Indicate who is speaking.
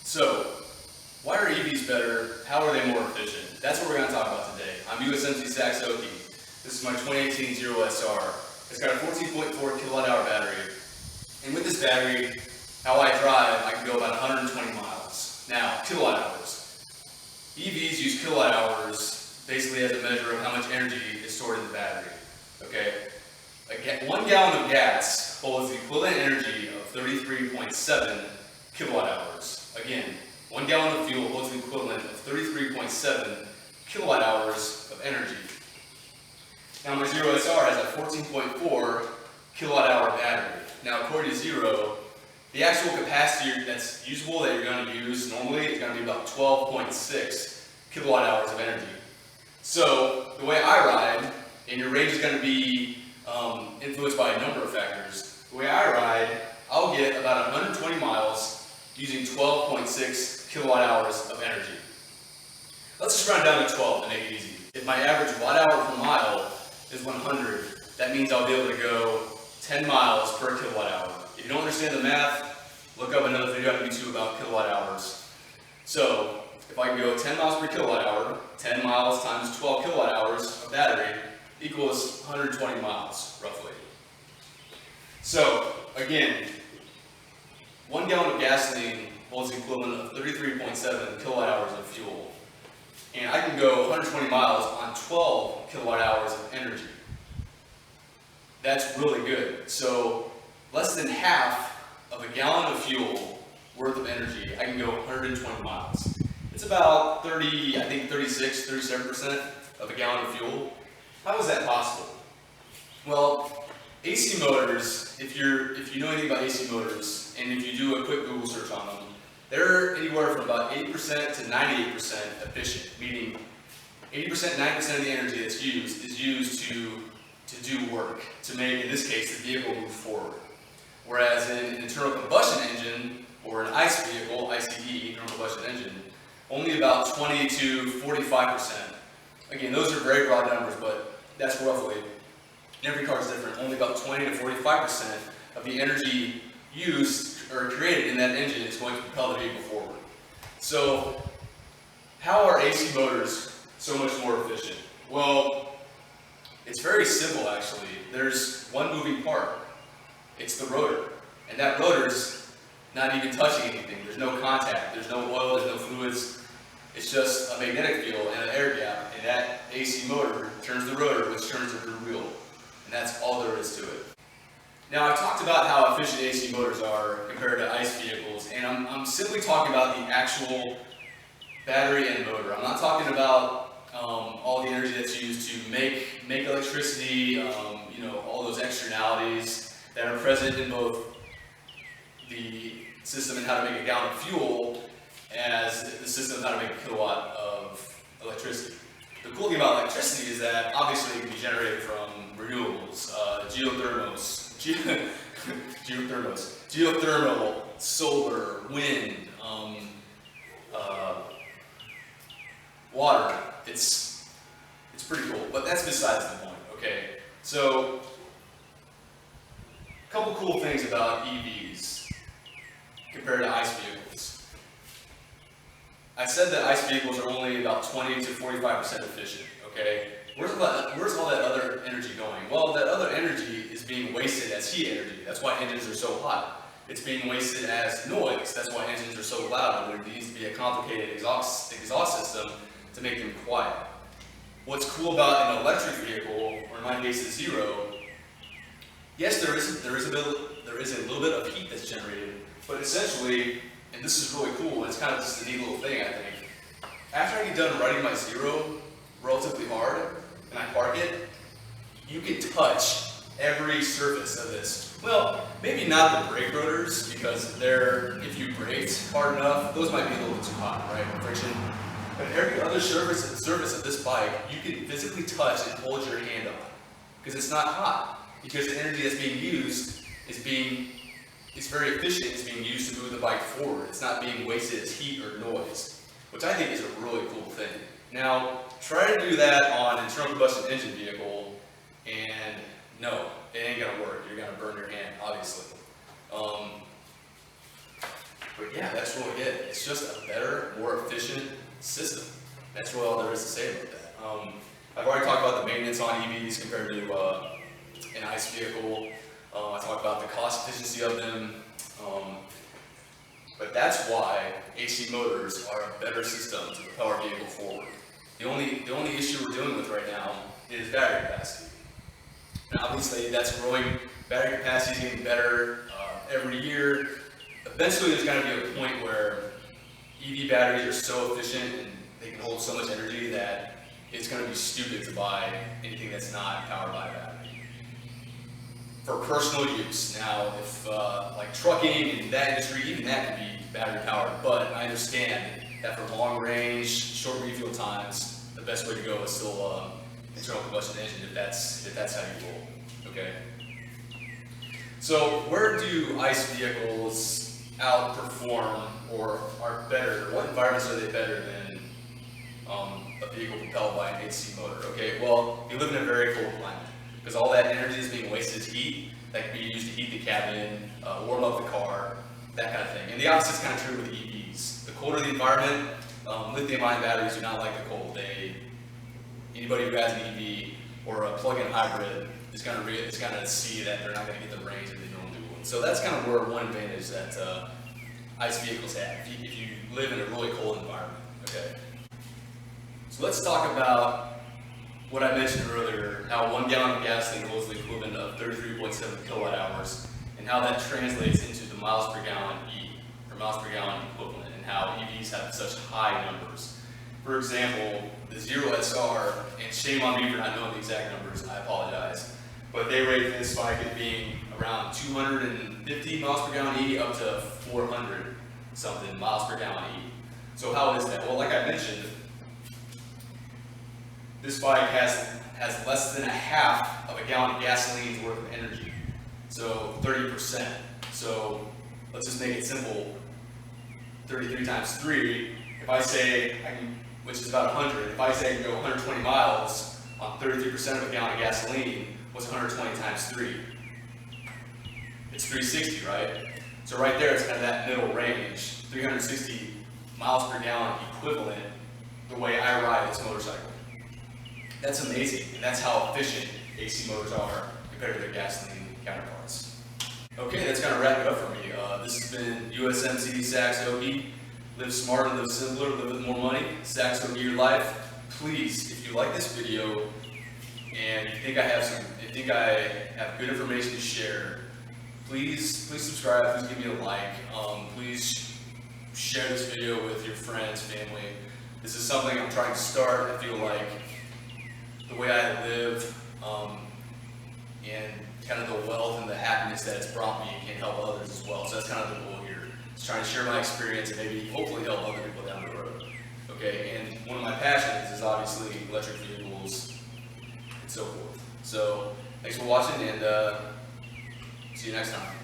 Speaker 1: So, why are EVs better? How are they more efficient? That's what we're going to talk about today. I'm USMC Saxoki. This is my 2018 Zero SR. It's got a 14.4 kilowatt hour battery. And with this battery, how I drive, I can go about 120 miles. Now, kilowatt hours. EVs use kilowatt hours basically as a measure of how much energy is stored in the battery. Okay? 1 gallon of gas holds the equivalent energy of 33.7 kilowatt hours. Again, 1 gallon of fuel holds the equivalent of 33.7 kilowatt hours of energy. Now my Zero SR has a 14.4 kilowatt hour battery. Now according to Zero, the actual capacity that's usable that you're going to use normally is going to be about 12.6 kilowatt hours of energy. So the way I ride, and your range is going to be influenced by a number of factors. The way I ride, I'll get about 120 miles using 12.6 kilowatt hours of energy. Let's just round down to 12 to make it easy. If my average watt hour per mile is 100, that means I'll be able to go 10 miles per kilowatt hour. If you don't understand the math, look up another video on YouTube about kilowatt hours. So, if I can go 10 miles per kilowatt hour, 10 miles times 12 kilowatt hours of battery equals 120 miles, roughly. So, again, 1 gallon of gasoline holds the equivalent of 33.7 kilowatt hours of fuel. And I can go 120 miles on 12 kilowatt hours of energy. That's really good. So, less than half of a gallon of fuel worth of energy, I can go 120 miles. It's about 37% of a gallon of fuel. How is that possible? Well, AC motors, if you know anything about AC motors, and if you do a quick Google search on them, they're anywhere from about 80% to 98% efficient, meaning 80%, 90% of the energy that's used is used to do work, to make, in this case, the vehicle move forward. Whereas in an internal combustion engine, or an ICE vehicle, ICE, internal combustion engine, only about 20 to 45%. Again, those are very broad numbers, but that's roughly. Every car is different. Only about 20 to 45% of the energy used or created in that engine is going to propel the vehicle forward. So, how are AC motors so much more efficient? Well, it's very simple actually. There's one moving part. It's the rotor. And that rotor's not even touching anything. There's no contact, there's no oil, there's no fluids. It's just a magnetic field and an air gap. And that AC motor turns the rotor, which turns the rear wheel. And that's all there is to it. Now, I've talked about how efficient AC motors are compared to ICE vehicles, and I'm simply talking about the actual battery and motor. I'm not talking about all the energy that's used to make electricity, all those externalities that are present in both the system and how to make a gallon of fuel as the system of how to make a kilowatt of electricity. The cool thing about electricity is that obviously it can be generated from renewables, geothermal, solar, wind, water. It's pretty cool, but that's besides the point, okay? So, a couple cool things about EVs compared to ICE vehicles. I said that ICE vehicles are only about 20 to 45% efficient, okay? Where's all that other energy going? Well, that other energy is being wasted as heat energy. That's why engines are so hot. It's being wasted as noise. That's why engines are so loud. There needs to be a complicated exhaust system to make them quiet. What's cool about an electric vehicle, or in my case, a Zero, yes, there is a little bit of heat that's generated, but essentially, and this is really cool, and it's kind of just a neat little thing, I think. After I get done riding my Zero relatively hard, and I park it, you can touch every surface of this. Well, maybe not the brake rotors, because if you braked hard enough, those might be a little bit too hot, right? Friction. But every other surface of this bike, you can physically touch and hold your hand on, because it's not hot. Because the energy that's being used it's very efficient. It's being used to move the bike forward. It's not being wasted as heat or noise, which I think is a really cool thing. Now, try to do that on an internal combustion engine vehicle, and no, it ain't gonna work. You're gonna burn your hand, obviously. But yeah, that's really it. It's just a better, more efficient system. That's really all there is to say about that. I've already talked about the maintenance on EVs compared to an ICE vehicle. I talked about the cost efficiency of them. But that's why AC motors are a better system to propel our vehicle forward. The only issue we're dealing with right now is battery capacity. And obviously that's growing. Battery capacity is getting better every year. Eventually there's going to be a point where EV batteries are so efficient and they can hold so much energy that it's going to be stupid to buy anything that's not powered by a battery. For personal use. Now, if like trucking and that industry, even that can be battery powered, but I understand that for long range, short refuel times, the best way to go is still internal combustion engine if that's how you roll. Okay. So where do ICE vehicles outperform or are better? What environments are they better than a vehicle propelled by an AC motor? Okay, well, you live in a very cold climate because all that energy is being wasted as heat that can be used to heat the cabin, warm up the car, that kind of thing. And the opposite is kind of true with EVs. The colder the environment, lithium-ion batteries do not like the cold. Anybody who has an EV or a plug-in hybrid is going to see that they're not going to get the range that they normally would. So that's kind of where one advantage that ICE vehicles have if you live in a really cold environment. Okay. So let's talk about what I mentioned earlier, how 1 gallon of gasoline holds the equivalent of 33.7 kilowatt hours, and how that translates into the miles per gallon E, or miles per gallon equivalent, and how EVs have such high numbers. For example, the Zero SR, and shame on me for not knowing the exact numbers, I apologize, but they rate this bike as being around 250 miles per gallon E up to 400 something miles per gallon E. So how is that? Well, like I mentioned, this bike has less than a half of a gallon of gasoline's worth of energy, so 30%. So let's just make it simple. 33 times 3. If I say which is about 100. If I say I can go 120 miles on 33% of a gallon of gasoline, what's 120 times 3? It's 360, right? So right there, it's kind of that middle range, 360 miles per gallon equivalent, the way I ride this motorcycle. That's amazing, and that's how efficient AC motors are compared to their gasoline counterparts. Okay, that's going to wrap it up for me. This has been USMC Saxoki. Live smarter, live simpler, live with more money. Saxoki your life. Please, if you like this video and you think I have good information to share, please subscribe. Please give me a like. Please share this video with your friends, family. This is something I'm trying to start. I feel like the way I live and kind of the wealth and the happiness that it's brought me can help others as well. So that's kind of the goal here. Just trying to share my experience and maybe hopefully help other people down the road. Okay, and one of my passions is obviously electric vehicles and so forth. So thanks for watching, and see you next time.